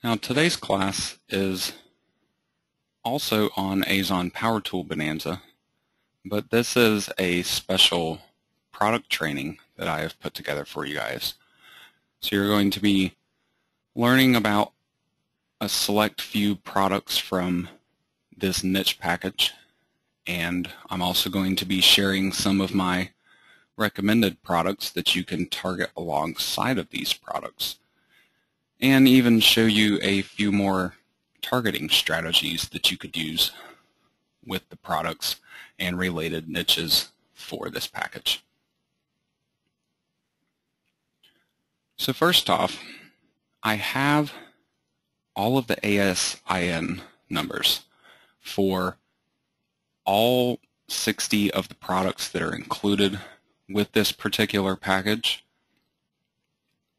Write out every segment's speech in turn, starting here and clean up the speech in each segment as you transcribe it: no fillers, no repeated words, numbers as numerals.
Now today's class is also on Azon Power Tool Bonanza, but this is a special product training that I have put together for you guys. So you're going to be learning about a select few products from this niche package, and I'm also going to be sharing some of my recommended products that you can target alongside of these products, and even show you a few more targeting strategies that you could use with the products and related niches for this package. So first off, I have all of the ASIN numbers for all 60 of the products that are included with this particular package,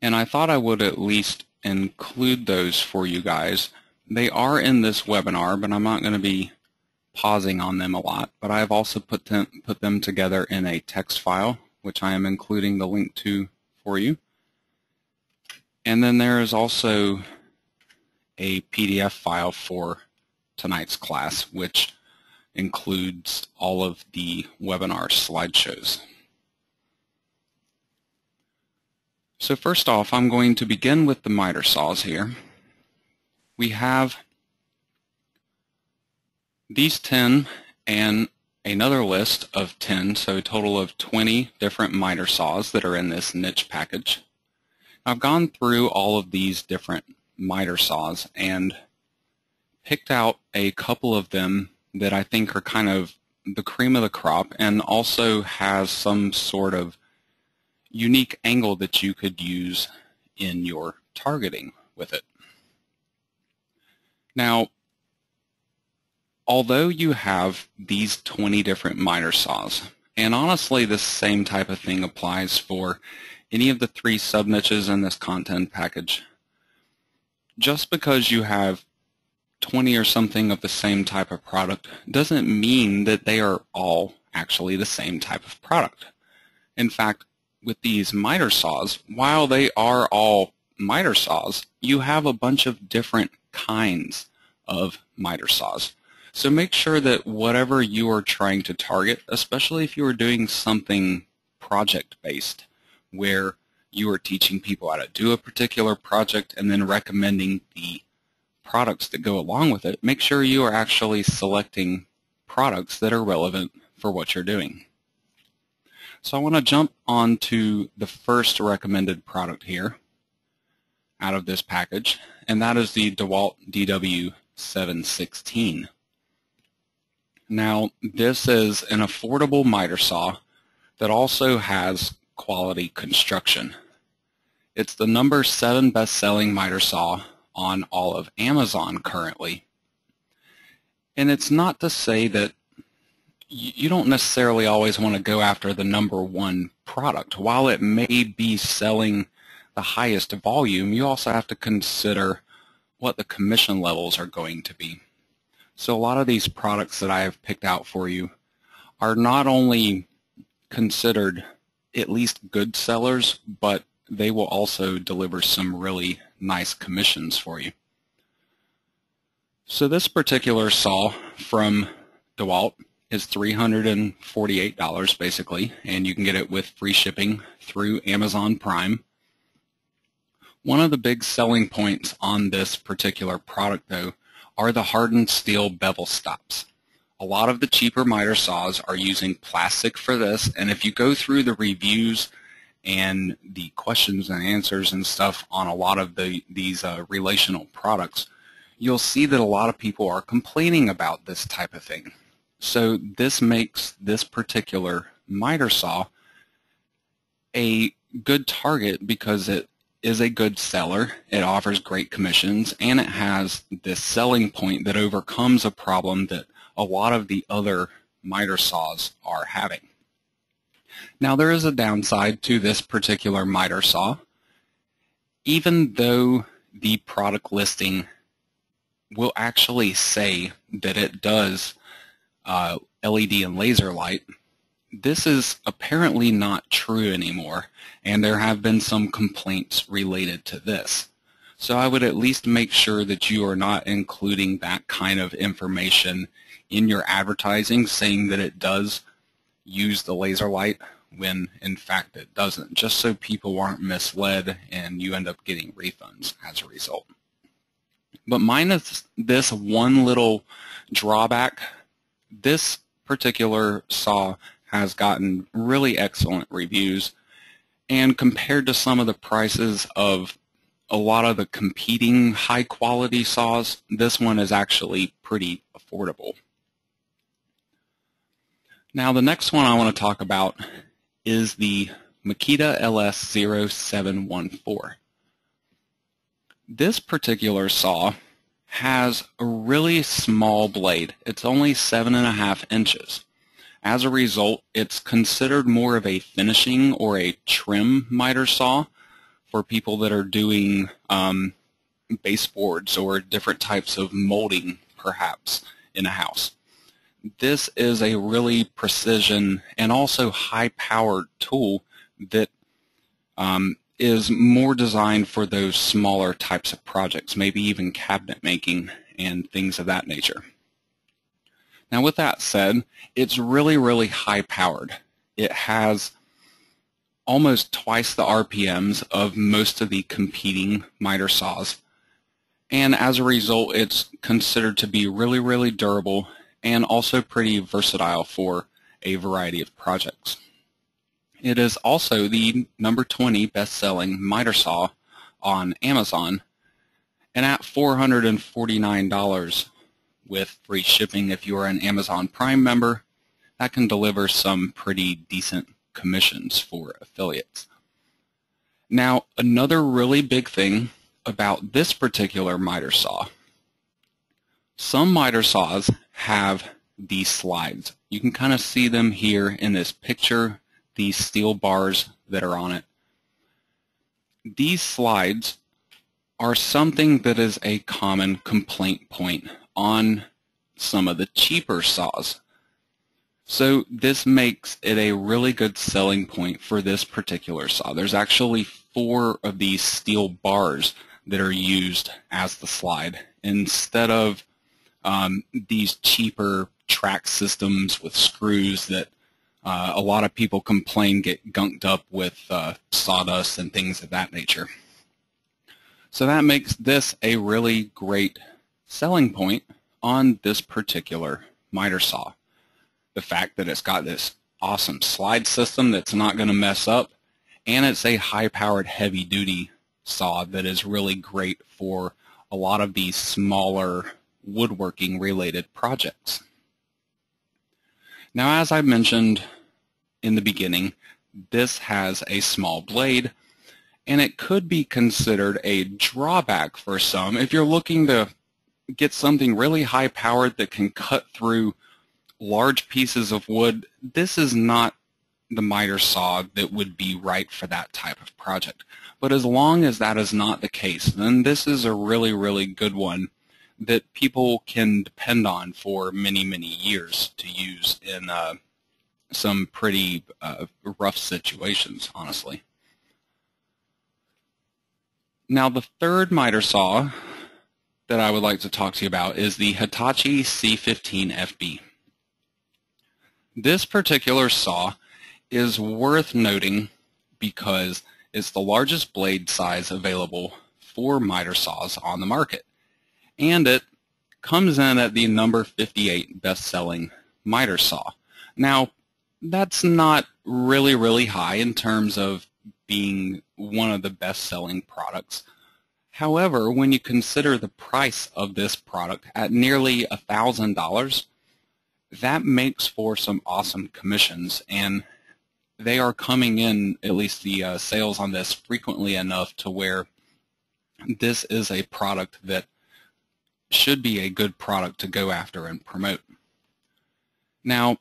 and I thought I would at least include those for you guys. They are in this webinar, but I'm not going to be pausing on them a lot, but I've also put them together in a text file, which I am including the link to for you. And then there is also a PDF file for tonight's class, which includes all of the webinar slideshows. So first off, I'm going to begin with the miter saws here. We have these 10 and another list of 10, so a total of 20 different miter saws that are in this niche package. I've gone through all of these different miter saws and picked out a couple of them that I think are kind of the cream of the crop and also has some sort of unique angle that you could use in your targeting with it. Now, although you have these 20 different miter saws, and honestly this same type of thing applies for any of the 3 sub-niches in this content package, just because you have 20 or something of the same type of product doesn't mean that they are all actually the same type of product. In fact, with these miter saws, while they are all miter saws, you have a bunch of different kinds of miter saws. So make sure that whatever you are trying to target, especially if you are doing something project-based, where you are teaching people how to do a particular project and then recommending the products that go along with it, make sure you are actually selecting products that are relevant for what you're doing. So I want to jump on to the first recommended product here out of this package, and that is the Dewalt Dw 716. Now, this is an affordable miter saw that also has quality construction. It's the number 7 best-selling miter saw on all of Amazon currently. And it's not to say that you don't necessarily always want to go after the number 1 product. While it may be selling the highest volume, you also have to consider what the commission levels are going to be. So a lot of these products that I have picked out for you are not only considered at least good sellers, but they will also deliver some really nice commissions for you. So this particular saw from Dewalt is $348 basically, and you can get it with free shipping through Amazon Prime. One of the big selling points on this particular product, though, are the hardened steel bevel stops. A lot of the cheaper miter saws are using plastic for this, and if you go through the reviews and the questions and answers and stuff on a lot of these relational products, you'll see that a lot of people are complaining about this type of thing. So this makes this particular miter saw a good target because it is a good seller, it offers great commissions, and it has this selling point that overcomes a problem that a lot of the other miter saws are having. Now there is a downside to this particular miter saw. Even though the product listing will actually say that it does LED and laser light, this is apparently not true anymore, and there have been some complaints related to this. So I would at least make sure that you are not including that kind of information in your advertising, saying that it does use the laser light when in fact it doesn't, just so people aren't misled and you end up getting refunds as a result. But minus this one little drawback, this particular saw has gotten really excellent reviews, and compared to some of the prices of a lot of the competing high quality saws, this one is actually pretty affordable. Now the next one I want to talk about is the Makita Ls 0714. This particular saw has a really small blade. It's only 7.5 inches. As a result, it's considered more of a finishing or a trim miter saw for people that are doing baseboards or different types of molding, perhaps, in a house. This is a really precision and also high-powered tool that is more designed for those smaller types of projects, maybe even cabinet making and things of that nature. Now with that said, it's really, really high-powered. It has almost twice the RPMs of most of the competing miter saws, and as a result it's considered to be really, really durable and also pretty versatile for a variety of projects. It is also the number 20 best-selling miter saw on Amazon, and at $449 with free shipping if you are an Amazon Prime member, that can deliver some pretty decent commissions for affiliates. Now, another really big thing about this particular miter saw, some miter saws have these slides. You can kind of see them here in this picture, these steel bars that are on it. These slides are something that is a common complaint point on some of the cheaper saws. So this makes it a really good selling point for this particular saw. There's actually 4 of these steel bars that are used as the slide instead of these cheaper track systems with screws that a lot of people complain get gunked up with sawdust and things of that nature. So that makes this a really great selling point on this particular miter saw. The fact that it's got this awesome slide system that's not going to mess up, and it's a high-powered heavy-duty saw that is really great for a lot of these smaller woodworking related projects. Now, as I mentioned in the beginning, this has a small blade, and it could be considered a drawback for some. If you're looking to get something really high-powered that can cut through large pieces of wood, this is not the miter saw that would be right for that type of project. But as long as that is not the case, then this is a really, really good one that people can depend on for many, many years to use in some pretty rough situations, honestly. Now, the third miter saw that I would like to talk to you about is the Hitachi C15 Fb. This particular saw is worth noting because it's the largest blade size available for miter saws on the market, and it comes in at the number 58 best-selling miter saw. Now, that's not really, really high in terms of being one of the best-selling products. However, when you consider the price of this product at nearly $1,000, that makes for some awesome commissions, and they are coming in, at least the sales on this, frequently enough to where this is a product that should be a good product to go after and promote. Now,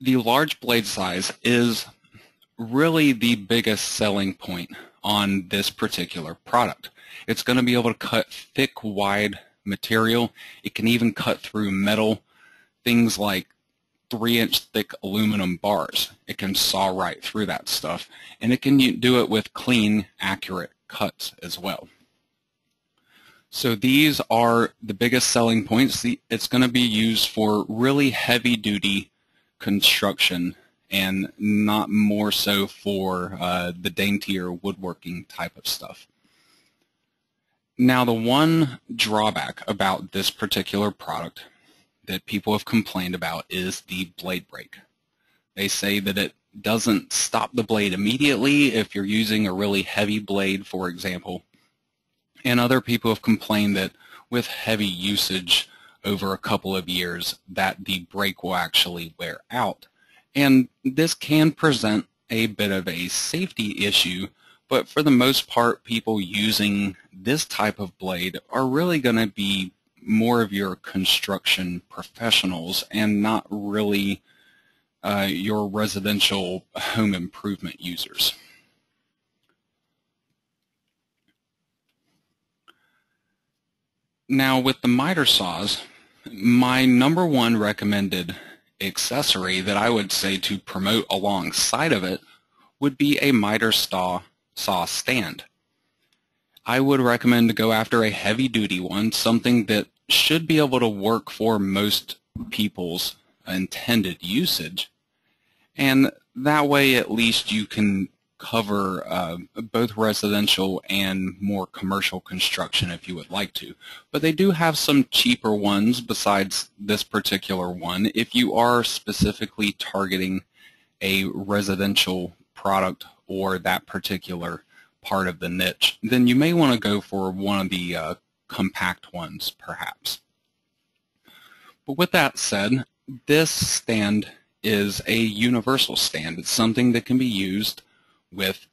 the large blade size is really the biggest selling point on this particular product. It's going to be able to cut thick, wide material. It can even cut through metal, things like 3-inch thick aluminum bars. It can saw right through that stuff, and it can do it with clean, accurate cuts as well. So these are the biggest selling points. It's going to be used for really heavy-duty construction and not more so for the daintier woodworking type of stuff. Now, the one drawback about this particular product that people have complained about is the blade break. They say that it doesn't stop the blade immediately if you're using a really heavy blade, for example. And other people have complained that with heavy usage over a couple of years that the break will actually wear out. And this can present a bit of a safety issue, but for the most part, people using this type of blade are really going to be more of your construction professionals and not really your residential home improvement users. Now, with the miter saws, my number one recommended accessory that I would say to promote alongside of it would be a miter saw stand. I would recommend to go after a heavy-duty one, something that should be able to work for most people's intended usage, and that way at least you can cover both residential and more commercial construction if you would like to. But they do have some cheaper ones besides this particular one. If you are specifically targeting a residential product or that particular part of the niche, then you may want to go for one of the compact ones perhaps. But with that said, this stand is a universal stand. It's something that can be used with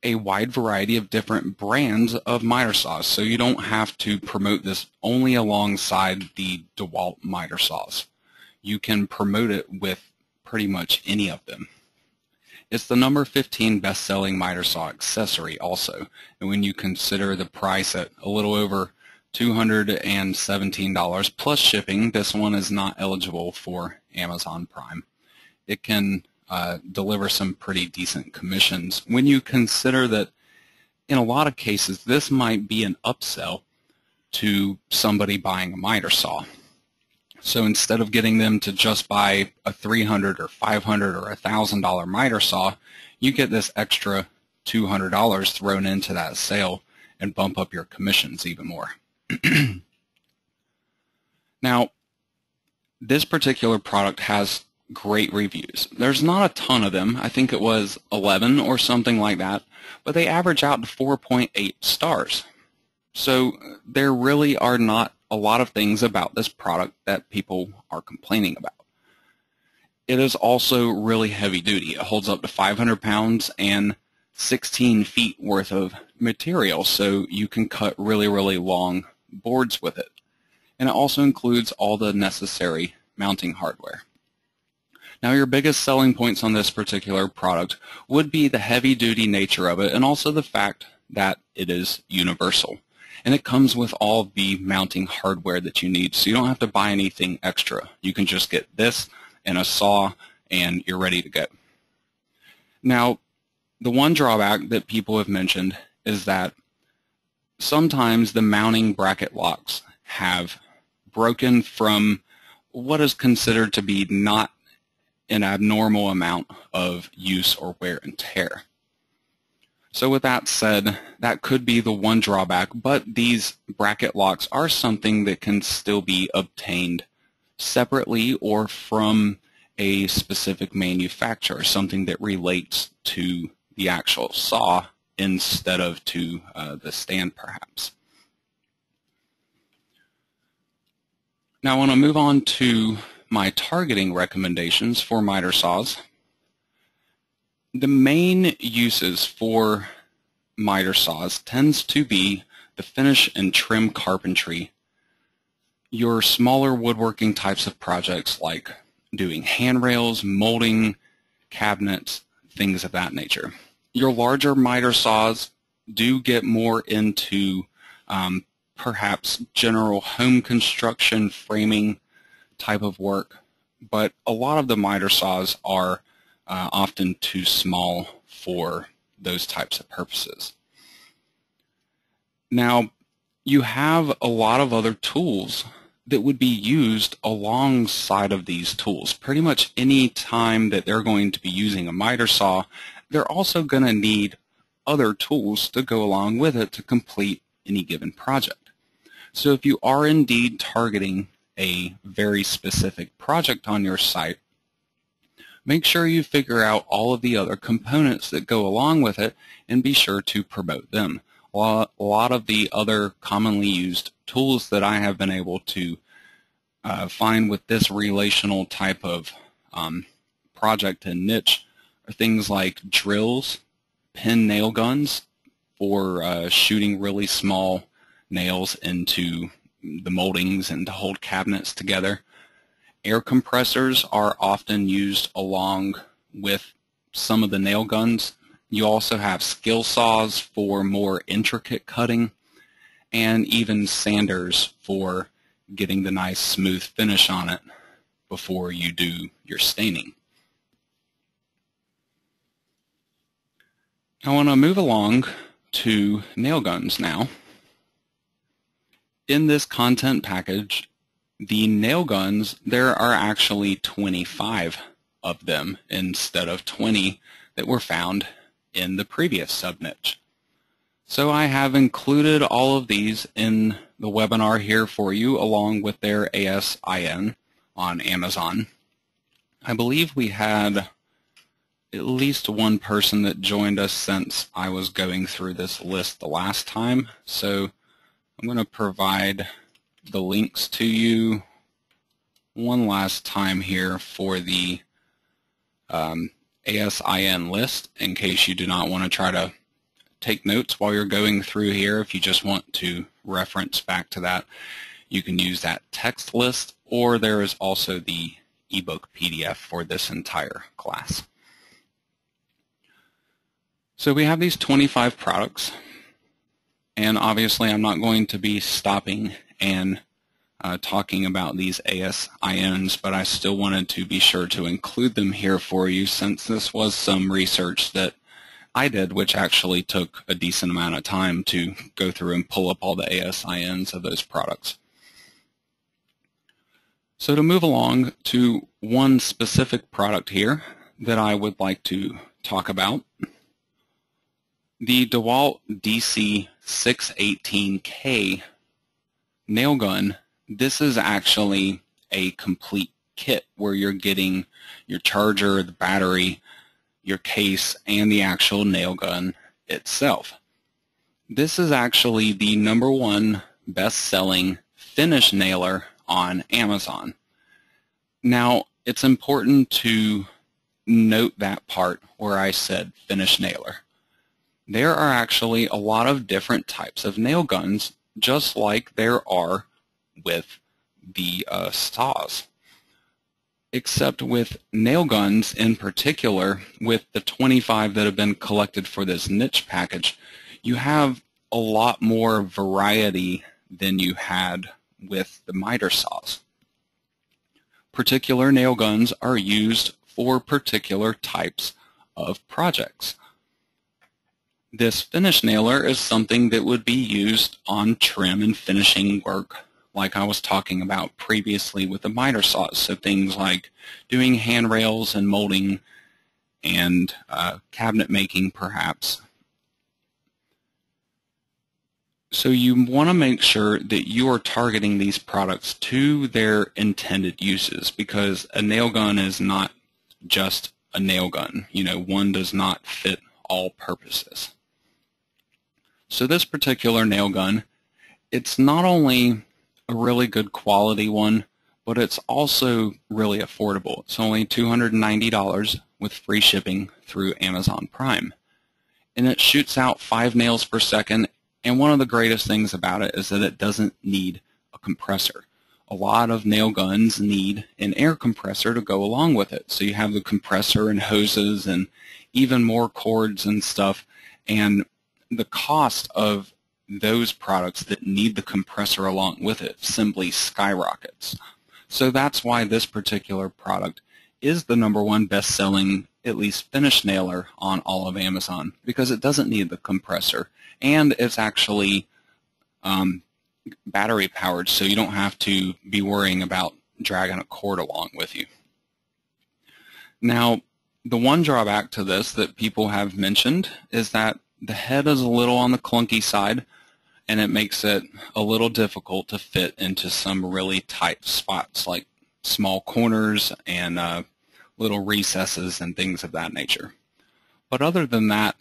a wide variety of different brands of miter saws, so you don't have to promote this only alongside the Dewalt miter saws. You can promote it with pretty much any of them. It's the number 15 best-selling miter saw accessory also, and when you consider the price at a little over $217 plus shipping, this one is not eligible for Amazon Prime. It can deliver some pretty decent commissions when you consider that in a lot of cases this might be an upsell to somebody buying a miter saw. So instead of getting them to just buy a $300 or $500 or $1,000 miter saw, you get this extra $200 thrown into that sale and bump up your commissions even more. Now, this particular product has great reviews. There's not a ton of them. I think it was 11 or something like that, but they average out to 4.8 stars. So there really are not a lot of things about this product that people are complaining about. It is also really heavy duty. It holds up to 500 pounds and 16 feet worth of material, so you can cut really, really long boards with it. And it also includes all the necessary mounting hardware. Now, your biggest selling points on this particular product would be the heavy-duty nature of it and also the fact that it is universal. And it comes with all the mounting hardware that you need, so you don't have to buy anything extra. You can just get this and a saw and you're ready to go. Now, the one drawback that people have mentioned is that sometimes the mounting bracket locks have broken from what is considered to be not an abnormal amount of use or wear and tear. So with that said, that could be the one drawback, but these bracket locks are something that can still be obtained separately or from a specific manufacturer, something that relates to the actual saw instead of to the stand perhaps. Now I want to move on to my targeting recommendations for miter saws. The main uses for miter saws tends to be the finish and trim carpentry, your smaller woodworking types of projects like doing handrails, molding, cabinets, things of that nature. Your larger miter saws do get more into perhaps general home construction, framing type of work, but a lot of the miter saws are often too small for those types of purposes. Now, you have a lot of other tools that would be used alongside of these tools. Pretty much any time that they're going to be using a miter saw, they're also going to need other tools to go along with it to complete any given project. So if you are indeed targeting a very specific project on your site, make sure you figure out all of the other components that go along with it and be sure to promote them. A lot of the other commonly used tools that I have been able to find with this relational type of project and niche are things like drills, pin nail guns for shooting really small nails into the moldings and to hold cabinets together. Air compressors are often used along with some of the nail guns. You also have skill saws for more intricate cutting, and even sanders for getting the nice smooth finish on it before you do your staining. I want to move along to nail guns now. In this content package, the nail guns, there are actually 25 of them instead of 20 that were found in the previous subniche. So I have included all of these in the webinar here for you along with their ASIN on Amazon. I believe we had at least one person that joined us since I was going through this list the last time. So I'm going to provide the links to you one last time here for the ASIN list in case you do not want to try to take notes while you're going through here. If you just want to reference back to that, you can use that text list, or there is also the ebook PDF for this entire class. So we have these 25 products, and obviously I'm not going to be stopping and talking about these ASINs, but I still wanted to be sure to include them here for you since this was some research that I did, which actually took a decent amount of time to go through and pull up all the ASINs of those products. So to move along to one specific product here that I would like to talk about, the Dewalt DC618K nail gun. This is actually a complete kit where you're getting your charger, the battery, your case, and the actual nail gun itself. This is actually the #1 best-selling finish nailer on Amazon. Now, it's important to note that part where I said finish nailer. There are actually a lot of different types of nail guns, just like there are with the saws. Except with nail guns in particular, with the 25 that have been collected for this niche package, you have a lot more variety than you had with the miter saws. Particular nail guns are used for particular types of projects. This finish nailer is something that would be used on trim and finishing work, like I was talking about previously with the miter saws. So things like doing handrails and molding and cabinet making perhaps. So you want to make sure that you are targeting these products to their intended uses, because a nail gun is not just a nail gun. You know, one does not fit all purposes. So this particular nail gun, it's not only a really good quality one, but it's also really affordable. It's only $290 with free shipping through Amazon Prime. And it shoots out 5 nails per second, and one of the greatest things about it is that it doesn't need a compressor. A lot of nail guns need an air compressor to go along with it. So you have the compressor and hoses and even more cords and stuff, and the cost of those products that need the compressor along with it simply skyrockets. So that's why this particular product is the #1 best-selling, at least finish nailer on all of Amazon, because it doesn't need the compressor, and it's actually battery powered, so you don't have to be worrying about dragging a cord along with you. Now, the one drawback to this that people have mentioned is that the head is a little on the clunky side, and it makes it a little difficult to fit into some really tight spots like small corners and little recesses and things of that nature. But other than that,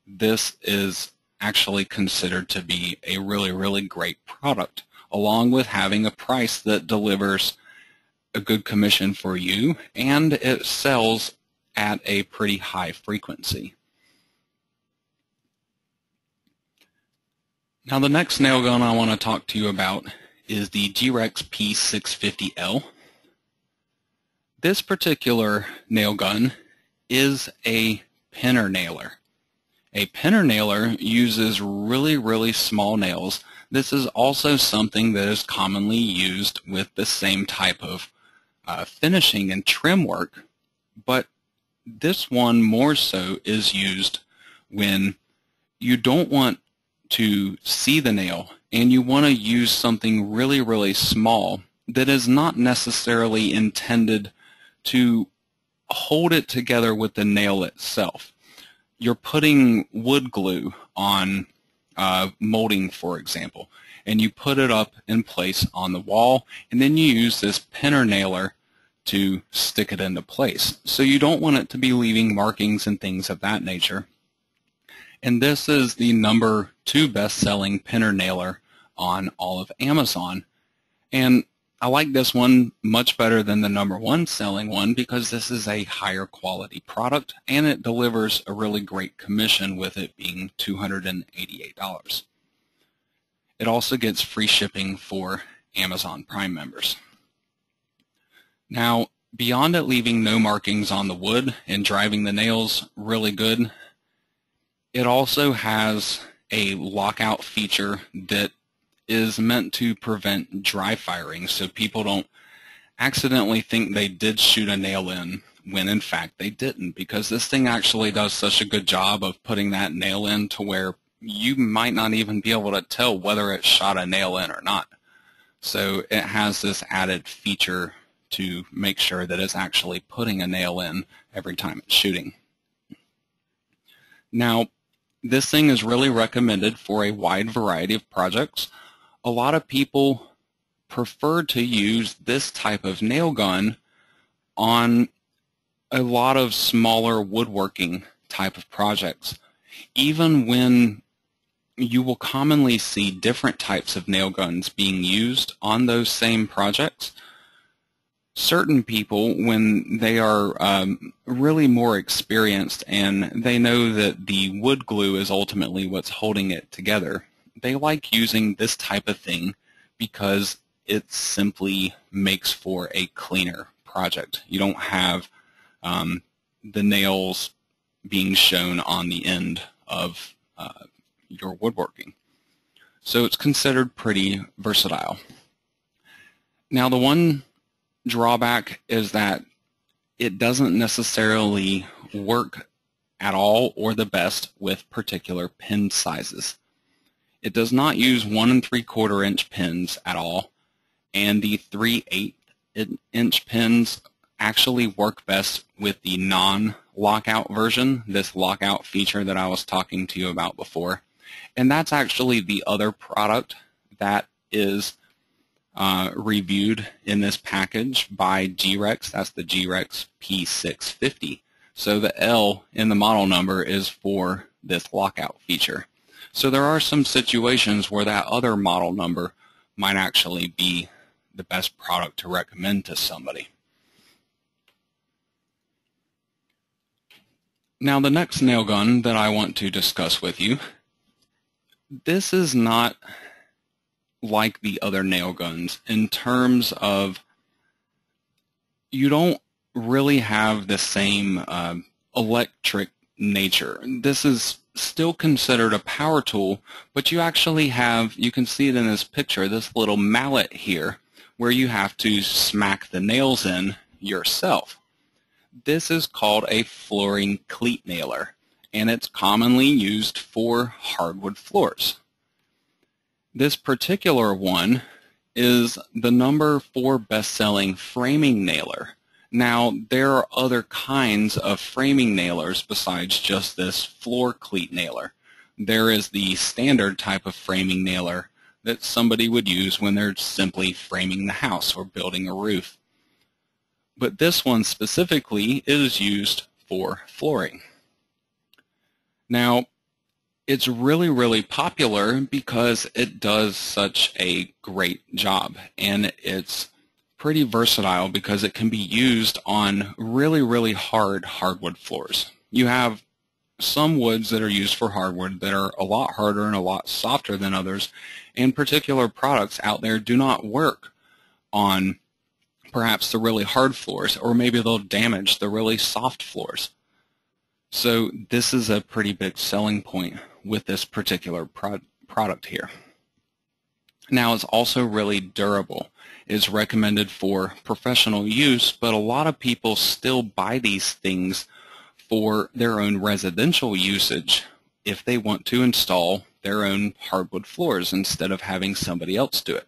this is actually considered to be a really, really great product, along with having a price that delivers a good commission for you, and it sells at a pretty high frequency. Now, the next nail gun I want to talk to you about is the Rx P650 L. This particular nail gun is a pinner nailer. A pinner nailer uses really, really small nails. This is also something that is commonly used with the same type of finishing and trim work, but this one more so is used when you don't want to see the nail and you want to use something really, really small that is not necessarily intended to hold it together with the nail itself. You're putting wood glue on molding, for example, and you put it up in place on the wall, and then you use this pinner nailer to stick it into place. So you don't want it to be leaving markings and things of that nature. And this is the #2 best-selling pinner nailer on all of Amazon. And I like this one much better than the #1 selling one because this is a higher quality product and it delivers a really great commission with it being $288. It also gets free shipping for Amazon Prime members. Now, beyond it leaving no markings on the wood and driving the nails really good, it also has a lockout feature that is meant to prevent dry firing, so people don't accidentally think they did shoot a nail in when in fact they didn't, because this thing actually does such a good job of putting that nail in to where you might not even be able to tell whether it shot a nail in or not. So it has this added feature to make sure that it's actually putting a nail in every time it's shooting. Now, this thing is really recommended for a wide variety of projects. A lot of people prefer to use this type of nail gun on a lot of smaller woodworking type of projects. Even when you will commonly see different types of nail guns being used on those same projects, certain people, when they are really more experienced and they know that the wood glue is ultimately what's holding it together, they like using this type of thing because it simply makes for a cleaner project. You don't have the nails being shown on the end of your woodworking. So it's considered pretty versatile. Now, the one drawback is that it doesn't necessarily work at all or the best with particular pin sizes. It does not use 1 3/4 inch pins at all, and the 3/8 inch pins actually work best with the non-lockout version, this lockout feature that I was talking to you about before. And that's actually the other product that is reviewed in this package by Rx. That's the Rx P650. So the L in the model number is for this lockout feature. So there are some situations where that other model number might actually be the best product to recommend to somebody. Now, the next nail gun that I want to discuss with you, this is not like the other nail guns in terms of you don't really have the same electric nature. This is still considered a power tool, but you actually have, you can see it in this picture, this little mallet here where you have to smack the nails in yourself. This is called a flooring cleat nailer, and it's commonly used for hardwood floors. This particular one is the number 4 best-selling framing nailer. Now, there are other kinds of framing nailers besides just this floor cleat nailer. There is the standard type of framing nailer that somebody would use when they're simply framing the house or building a roof. But this one specifically is used for flooring. Now, it's really popular because it does such a great job, and it's pretty versatile because it can be used on really hard hardwood floors. You have some woods that are used for hardwood that are a lot harder and a lot softer than others, and particular products out there do not work on perhaps the really hard floors, or maybe they'll damage the really soft floors. So this is a pretty big selling point with this particular product here. Now, it's also really durable. It's recommended for professional use, but a lot of people still buy these things for their own residential usage if they want to install their own hardwood floors instead of having somebody else do it.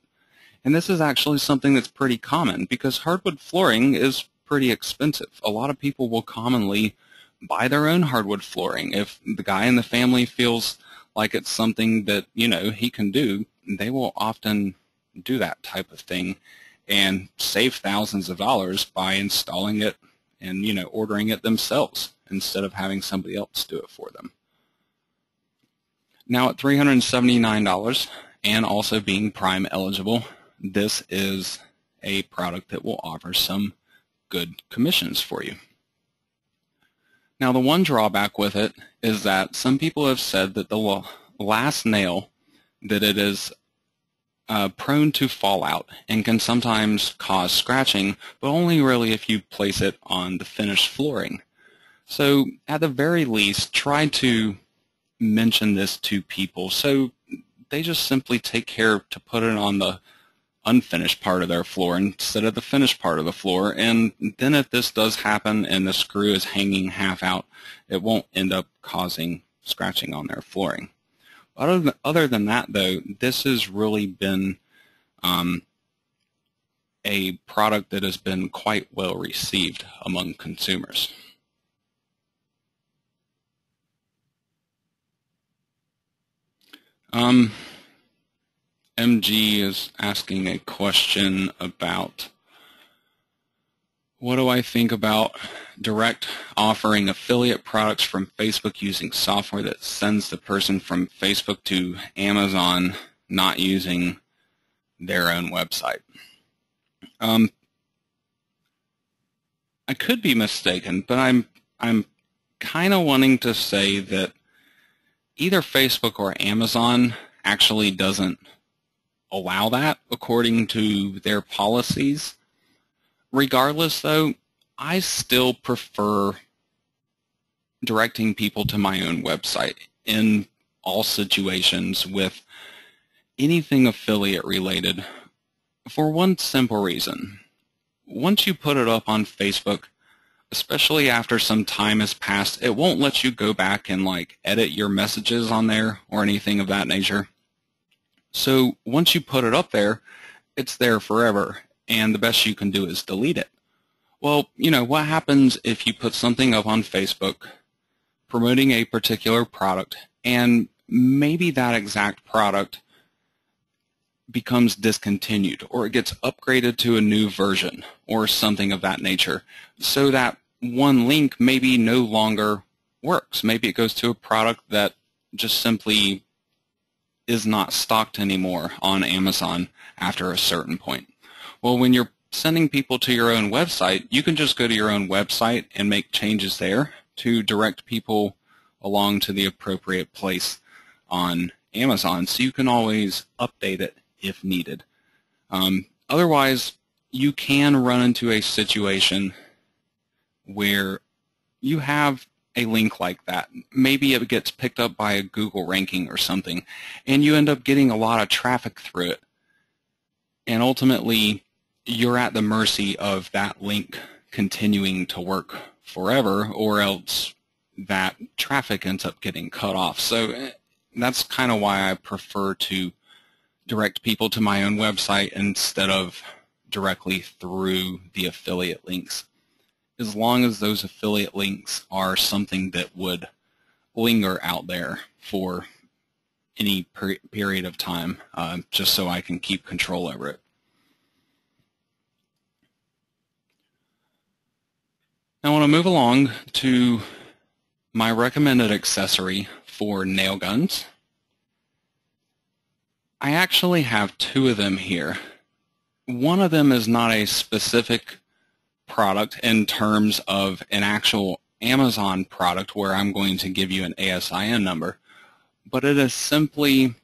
And this is actually something that's pretty common because hardwood flooring is pretty expensive. A lot of people will commonly buy their own hardwood flooring. If the guy in the family feels like it's something that, he can do, they will often do that type of thing and save thousands of dollars by installing it and, ordering it themselves instead of having somebody else do it for them. Now, at $379 and also being Prime eligible, this is a product that will offer some good commissions for you. Now, the one drawback with it is that some people have said that the last nail, that it is prone to fallout and can sometimes cause scratching, but only really if you place it on the finished flooring. So at the very least, try to mention this to people so they just simply take care to put it on the unfinished part of their floor instead of the finished part of the floor, and then if this does happen and the screw is hanging half out, it won't end up causing scratching on their flooring. Other than that, though, this has really been a product that has been quite well received among consumers. MG is asking a question about what do I think about direct offering affiliate products from Facebook using software that sends the person from Facebook to Amazon, not using their own website. I could be mistaken, but I'm kind of wanting to say that either Facebook or Amazon actually doesn't allow that according to their policies. Regardless, though, I still prefer directing people to my own website in all situations with anything affiliate related for one simple reason. Once you put it up on Facebook, especially after some time has passed, it won't let you go back and edit your messages on there or anything of that nature. So once you put it up there, it's there forever, and the best you can do is delete it. Well, what happens if you put something up on Facebook promoting a particular product, and maybe that exact product becomes discontinued, or it gets upgraded to a new version, or something of that nature, so that one link maybe no longer works. Maybe it goes to a product that just simply is not stocked anymore on Amazon after a certain point. Well, when you're sending people to your own website, you can just go to your own website and make changes there to direct people along to the appropriate place on Amazon, so you can always update it if needed. Otherwise, you can run into a situation where you have a link like that. Maybe it gets picked up by a Google ranking or something, and you end up getting a lot of traffic through it. And ultimately, you're at the mercy of that link continuing to work forever, or else that traffic ends up getting cut off. So that's kind of why I prefer to direct people to my own website instead of directly through the affiliate links, as long as those affiliate links are something that would linger out there for any period of time, just so I can keep control over it. Now I want to move along to my recommended accessory for nail guns. I actually have two of them here. One of them is not a specific product in terms of an actual Amazon product where I'm going to give you an ASIN number, but it is simply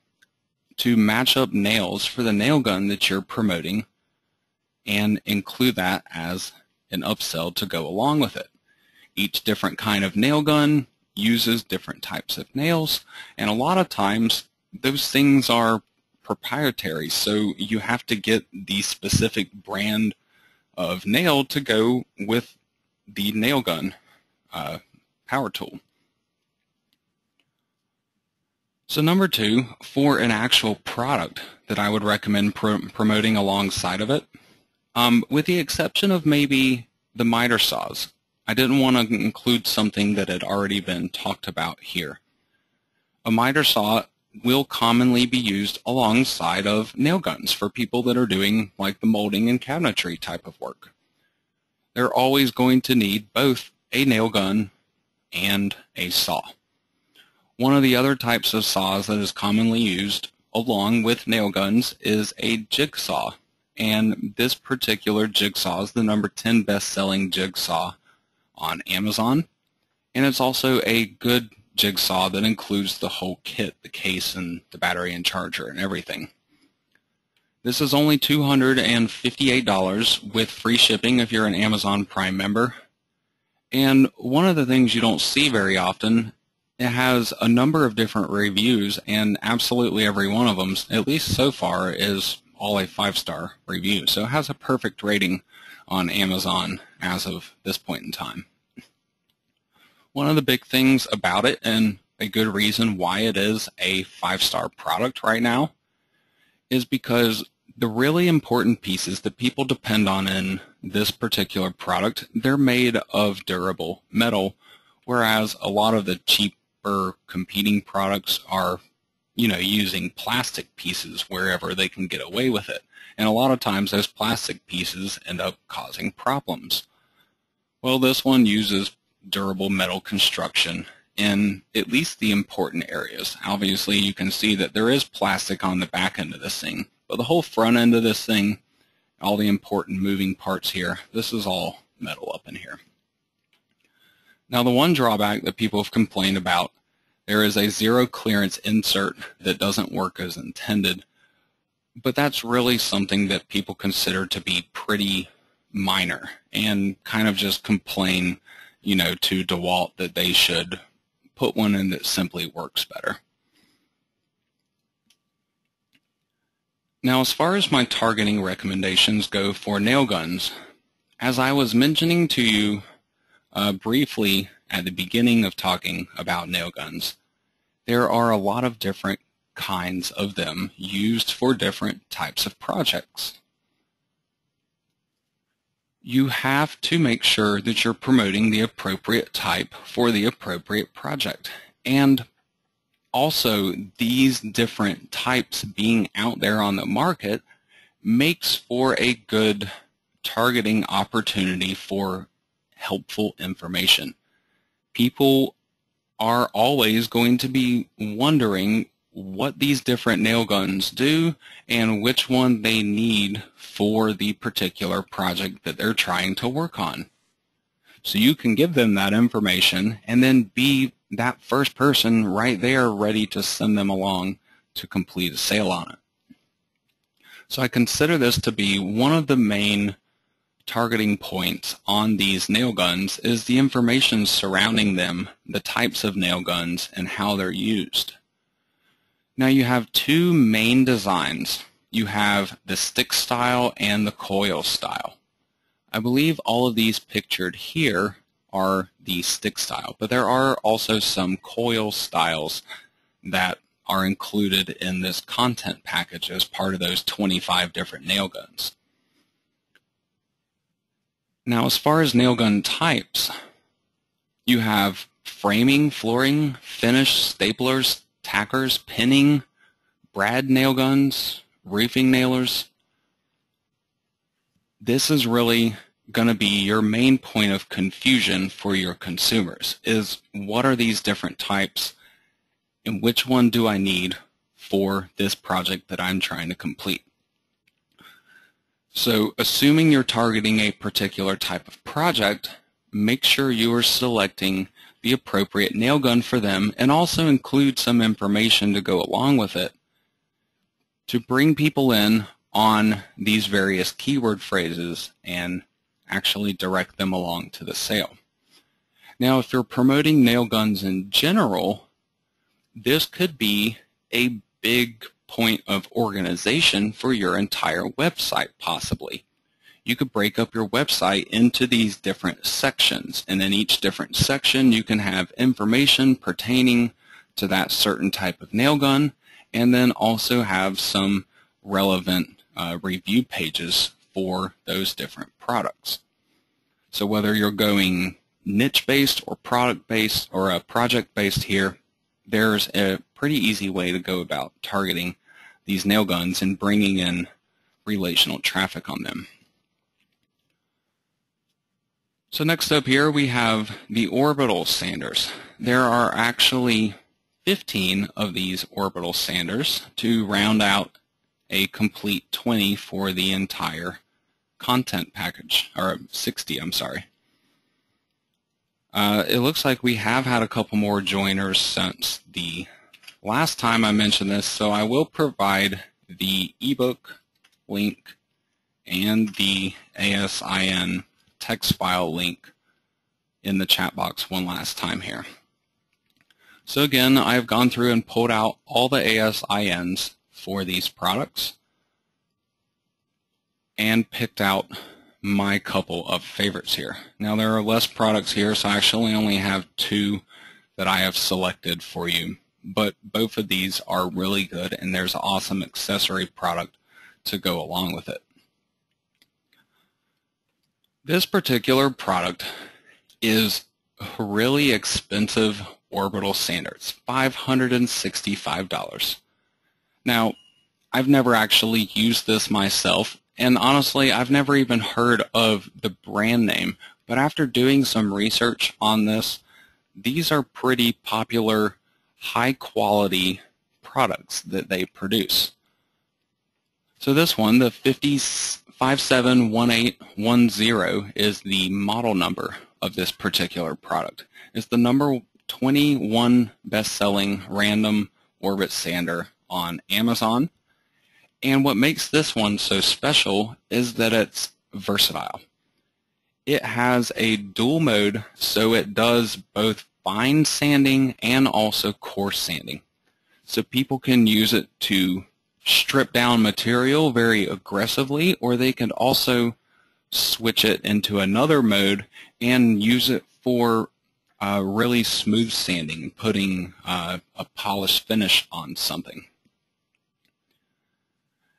to match up nails for the nail gun that you're promoting and include that as an upsell to go along with it. Each different kind of nail gun uses different types of nails, and a lot of times those things are proprietary, so you have to get the specific brand of nail to go with the nail gun power tool. So number two, for an actual product that I would recommend promoting alongside of it, with the exception of maybe the miter saws, I didn't want to include something that had already been talked about here. A miter saw will commonly be used alongside of nail guns for people that are doing like the molding and cabinetry type of work. They're always going to need both a nail gun and a saw. One of the other types of saws that is commonly used along with nail guns is a jigsaw, and this particular jigsaw is the number 10 best-selling jigsaw on Amazon, and it's also a good jigsaw that includes the whole kit, the case and the battery and charger and everything. This is only $258 with free shipping if you're an Amazon Prime member. And one of the things you don't see very often, it has a number of different reviews, and absolutely every one of them, at least so far, is all a 5-star review. So it has a perfect rating on Amazon as of this point in time. One of the big things about it, and a good reason why it is a 5-star product right now, is because the really important pieces that people depend on in this particular product, they're made of durable metal, whereas a lot of the cheaper competing products are, using plastic pieces wherever they can get away with it. And a lot of times those plastic pieces end up causing problems. Well, this one uses durable metal construction in at least the important areas. Obviously, you can see that there is plastic on the back end of this thing, but the whole front end of this thing, all the important moving parts here, this is all metal up in here. Now, the one drawback that people have complained about, there is a zero clearance insert that doesn't work as intended, but that's really something that people consider to be pretty minor and kind of just complain to Dewalt that they should put one in that simply works better. Now, as far as my targeting recommendations go for nail guns, as I was mentioning to you briefly at the beginning of talking about nail guns, there are a lot of different kinds of them used for different types of projects. You have to make sure that you're promoting the appropriate type for the appropriate project. And also, these different types being out there on the market makes for a good targeting opportunity for helpful information. People are always going to be wondering what these different nail guns do and which one they need for the particular project that they're trying to work on. So you can give them that information and then be that first person right there ready to send them along to complete a sale on it. So I consider this to be one of the main targeting points on these nail guns is the information surrounding them, the types of nail guns, and how they're used. Now you have two main designs. You have the stick style and the coil style. I believe all of these pictured here are the stick style, but there are also some coil styles that are included in this content package as part of those 25 different nail guns. Now, as far as nail gun types, you have framing, flooring, finish, staplers, tackers, pinning, brad nail guns, roofing nailers. This is really going to be your main point of confusion for your consumers, is what are these different types and which one do I need for this project that I'm trying to complete. So assuming you're targeting a particular type of project, make sure you are selecting the appropriate nail gun for them, and also include some information to go along with it to bring people in on these various keyword phrases and actually direct them along to the sale. Now, if you're promoting nail guns in general, this could be a big point of organization for your entire website, possibly. You could break up your website into these different sections, and in each different section you can have information pertaining to that certain type of nail gun, and then also have some relevant review pages for those different products. So whether you're going niche-based or product-based or project-based here, there's a pretty easy way to go about targeting these nail guns and bringing in relational traffic on them. So next up here we have the Orbital Sanders. There are actually 15 of these Orbital Sanders to round out a complete 20 for the entire content package, or 60, I'm sorry. It looks like we have had a couple more joiners since the last time I mentioned this, so I will provide the ebook link and the ASIN text file link in the chat box one last time here. So again, I've gone through and pulled out all the ASINs for these products and picked out my couple of favorites here. Now there are less products here, so I actually only have 2 that I have selected for you, but both of these are really good, and there's an awesome accessory product to go along with it. This particular product is a really expensive Orbital Sander. It's $565. Now, I've never actually used this myself, and honestly, I've never even heard of the brand name, but after doing some research on this, these are pretty popular, high-quality products that they produce. So this one, the 571810, is the model number of this particular product. It's the number 21 best-selling random orbit sander on Amazon. And what makes this one so special is that it's versatile. It has a dual mode, so it does both fine sanding and also coarse sanding. So people can use it to strip down material very aggressively, or they can also switch it into another mode and use it for really smooth sanding, putting a polished finish on something.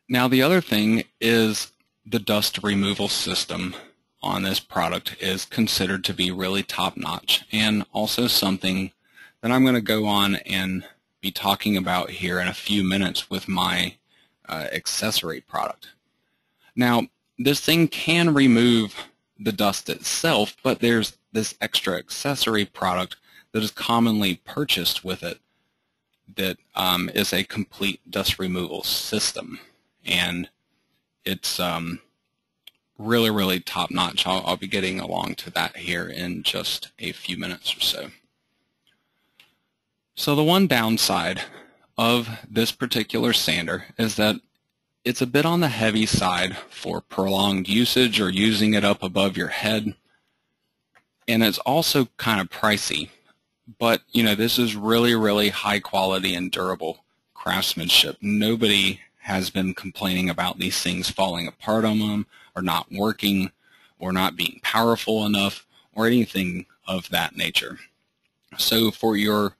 Now the other thing is the dust removal system on this product is considered to be really top-notch, and also something that I'm going to go on and be talking about here in a few minutes with my accessory product. Now, this thing can remove the dust itself, but there's this extra accessory product that is commonly purchased with it that is a complete dust removal system, and it's really, really top-notch. I'll be getting along to that here in just a few minutes or so. So the one downside of this particular sander is that it's a bit on the heavy side for prolonged usage or using it up above your head, and it's also kind of pricey. But you know, this is really, really high quality and durable craftsmanship. Nobody has been complaining about these things falling apart on them, or not working, or not being powerful enough, or anything of that nature. So for your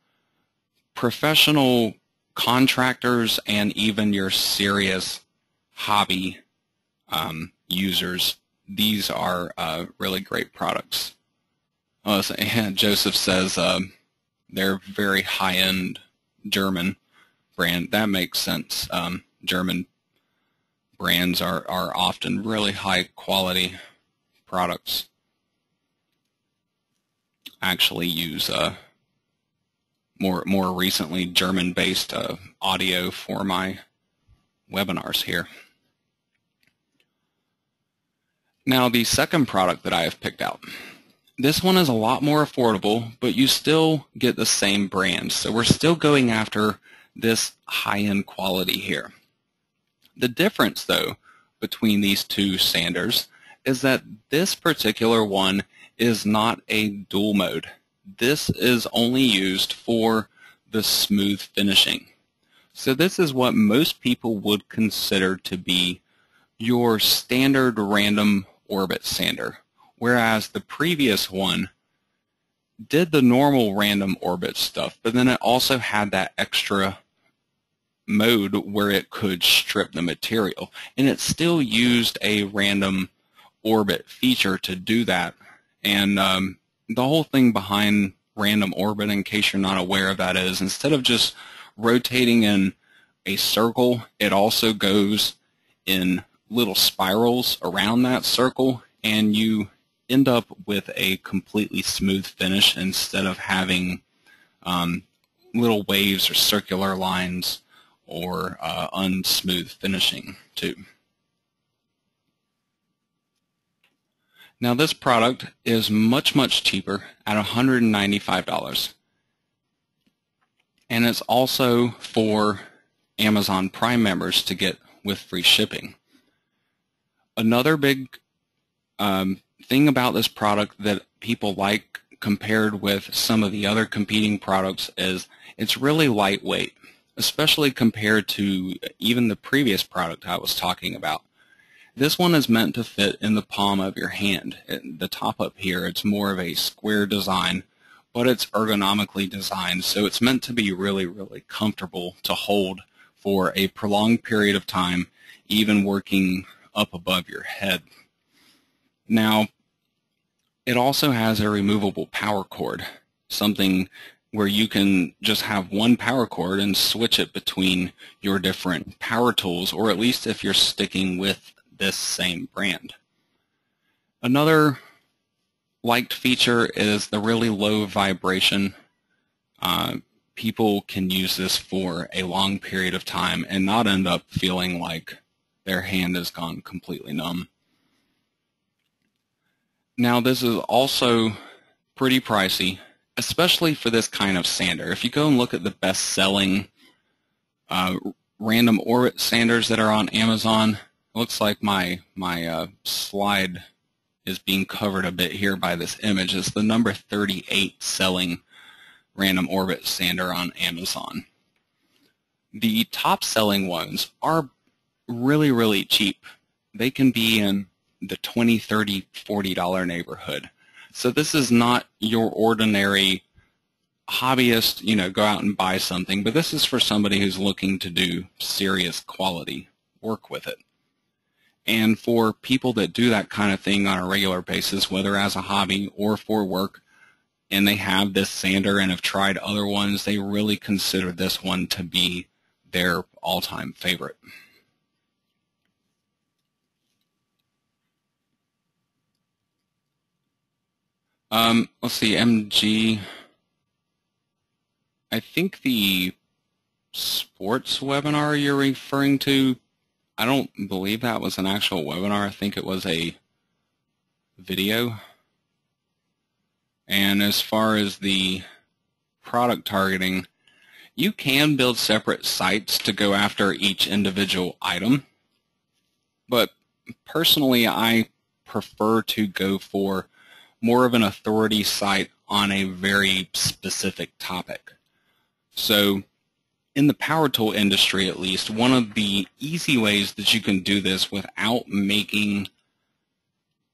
professional contractors and even your serious hobby users, these are really great products. And Joseph says they're very high-end German brand. That makes sense. German brands are often really high-quality products. I actually use more recently German-based audio for my webinars here. Now, the second product that I have picked out, this one is a lot more affordable, but you still get the same brand. So we're still going after this high-end quality here. The difference, though, between these two sanders is that this particular one is not a dual mode. This is only used for the smooth finishing. So this is what most people would consider to be your standard random orbit sander, whereas the previous one did the normal random orbit stuff, but then it also had that extra mode where it could strip the material, and it still used a random orbit feature to do that. And the whole thing behind random orbit, in case you're not aware of that, is instead of just rotating in a circle, it also goes in little spirals around that circle, and you end up with a completely smooth finish instead of having little waves or circular lines or unsmooth finishing too. Now this product is much cheaper at $195, and it's also for Amazon Prime members to get with free shipping. Another big thing about this product that people like compared with some of the other competing products is it's really lightweight, especially compared to even the previous product I was talking about. This one is meant to fit in the palm of your hand. The top up here, it's more of a square design, but it's ergonomically designed, so it's meant to be really comfortable to hold for a prolonged period of time, even working up above your head. Now, it also has a removable power cord, something where you can just have one power cord and switch it between your different power tools, or at least if you're sticking with this same brand. Another liked feature is the really low vibration. People can use this for a long period of time and not end up feeling like their hand has gone completely numb. Now this is also pretty pricey, especially for this kind of sander. If you go and look at the best-selling random orbit sanders that are on Amazon, it looks like my slide is being covered a bit here by this image. It's the number 38 selling random orbit sander on Amazon. The top selling ones are really cheap. They can be in the $20, $30, $40 neighborhood. So this is not your ordinary hobbyist, go out and buy something, but this is for somebody who's looking to do serious quality work with it. And for people that do that kind of thing on a regular basis, whether as a hobby or for work, and they have this sander and have tried other ones, they really consider this one to be their all-time favorite. Let's see, MG. I think the sports webinar you're referring to, I don't believe that was an actual webinar. I think it was a video. And as far as the product targeting, you can build separate sites to go after each individual item. But personally, I prefer to go for more of an authority site on a very specific topic. So in the power tool industry, at least, one of the easy ways that you can do this without making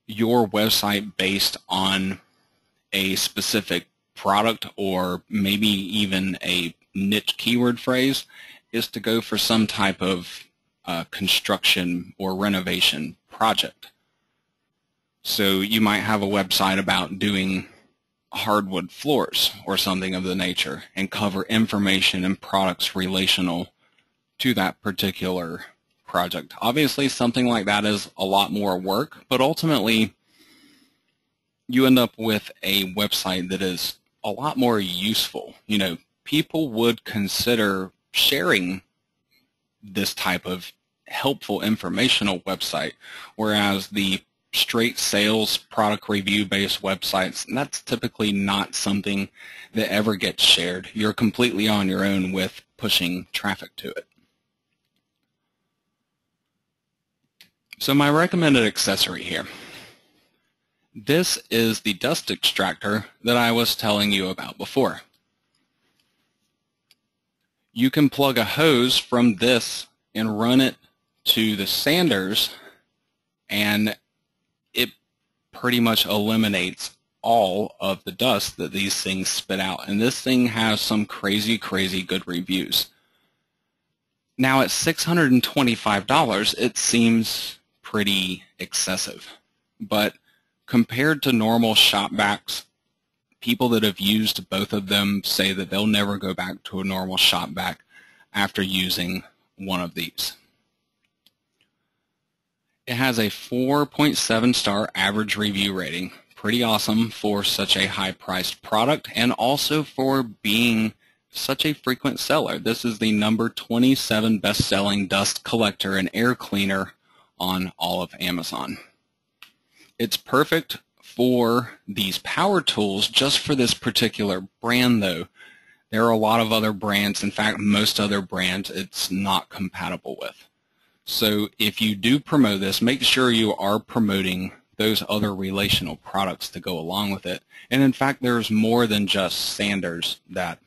your website based on a specific product or maybe even a niche keyword phrase is to go for some type of construction or renovation project. So you might have a website about doing hardwood floors or something of the nature and cover information and products relational to that particular project. Obviously, something like that is a lot more work, but ultimately you end up with a website that is a lot more useful. You know, people would consider sharing this type of helpful informational website, whereas the straight sales product review based websites, that's typically not something that ever gets shared. You're completely on your own with pushing traffic to it. So my recommended accessory here. This is the dust extractor that I was telling you about before. You can plug a hose from this and run it to the sanders, and it pretty much eliminates all of the dust that these things spit out. And this thing has some crazy good reviews. Now at $625, it seems pretty excessive, but compared to normal shop vacs, people that have used both of them say that they'll never go back to a normal shop vac after using one of these. It has a 4.7 star average review rating. Pretty awesome for such a high-priced product, and also for being such a frequent seller. This is the number 27 best-selling dust collector and air cleaner on all of Amazon. It's perfect for these power tools. Just for this particular brand though, there are a lot of other brands, in fact most other brands it's not compatible with. So if you do promote this, make sure you are promoting those other relational products to go along with it. And in fact, there's more than just sanders that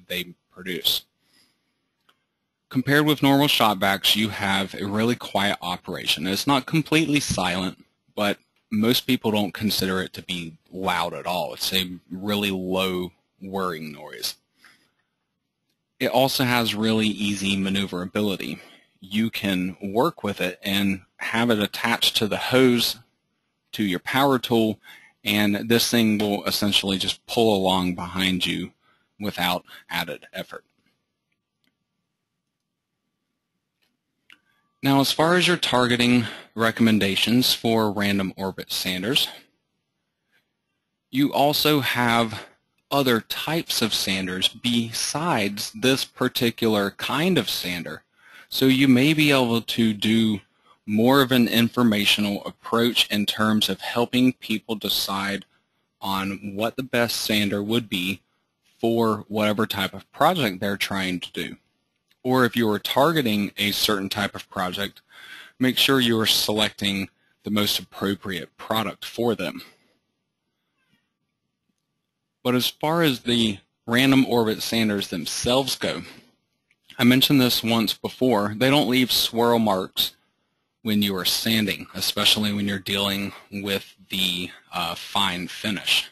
they produce. Compared with normal shop vacs, you have a really quiet operation. It's not completely silent, but most people don't consider it to be loud at all. It's a really low whirring noise. It also has really easy maneuverability. You can work with it and have it attached to the hose to your power tool, and this thing will essentially just pull along behind you without added effort. Now, as far as your targeting recommendations for random orbit sanders, you also have other types of sanders besides this particular kind of sander. So you may be able to do more of an informational approach in terms of helping people decide on what the best sander would be for whatever type of project they're trying to do. Or if you are targeting a certain type of project, make sure you are selecting the most appropriate product for them. But as far as the random orbit sanders themselves go, I mentioned this once before, they don't leave swirl marks when you are sanding, especially when you're dealing with the fine finish.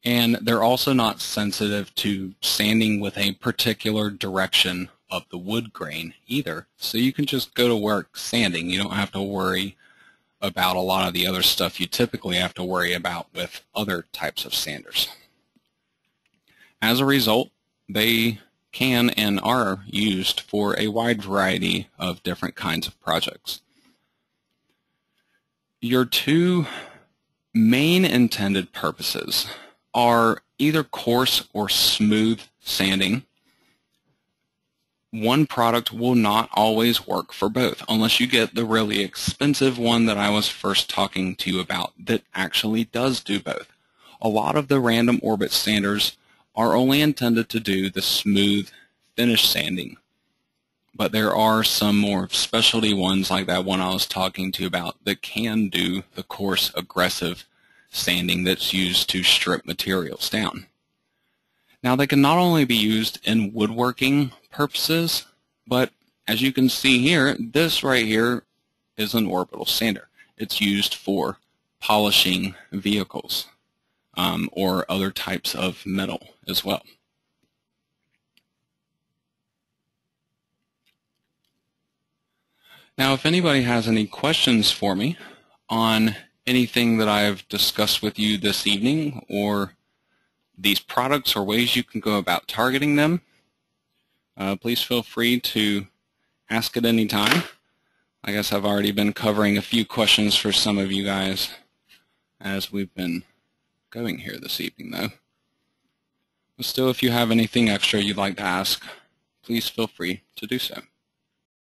And they're also not sensitive to sanding with a particular direction of the wood grain either. So you can just go to work sanding. You don't have to worry about a lot of the other stuff you typically have to worry about with other types of sanders. As a result, they can and are used for a wide variety of different kinds of projects. Your two main intended purposes are either coarse or smooth sanding. One product will not always work for both unless you get the really expensive one that I was first talking to you about that actually does do both. A lot of the random orbit sanders are only intended to do the smooth finish sanding, but there are some more specialty ones like that one I was talking to you about that can do the coarse aggressive sanding that's used to strip materials down. Now they can not only be used in woodworking purposes, but as you can see here, this right here is an orbital sander. It's used for polishing vehicles or other types of metal as well. Now, if anybody has any questions for me on anything that I've discussed with you this evening, or these products or ways you can go about targeting them, please feel free to ask at any time. I guess I've already been covering a few questions for some of you guys as we've been going here this evening, though. But still, if you have anything extra you'd like to ask, please feel free to do so.